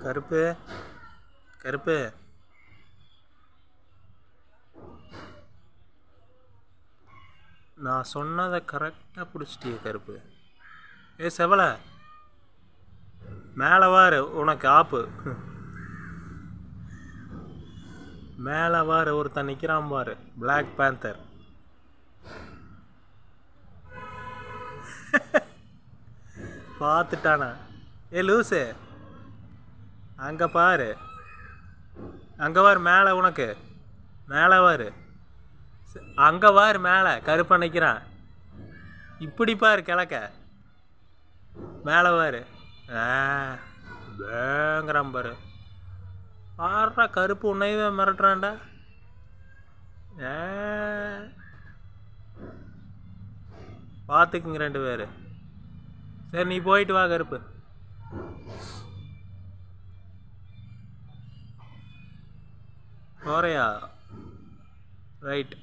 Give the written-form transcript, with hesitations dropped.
கருப்பு கருப்பு நான் சொன்னதை கரெக்டாக பிடிச்சிட்டிய கருப்பு. ஏ செவலை மேலே வாரு, உனக்கு ஆப்பு மேலே வாரு, ஒருத்தன் நிற்கிறான் பாரு, பிளாக் பேந்தர். பார்த்துட்டானா? ஏ லூசு, அங்கே பாரு, அங்கே வாரு மேலே, உனக்கு மேலே வாரு, அங்கே வாரு மேலே, கருப்பை நிற்கிறான். இப்படி பாரு கிழக்க, மேலே வாரு. வேங்கிறான் பாரு. பாடுறா கருப்பு உன்னையவே மிரட்டுறான்டா. பார்த்துக்குங்க 2 பேர். சரி நீ போயிட்டு வா கருப்பு. போறியா? ரைட்.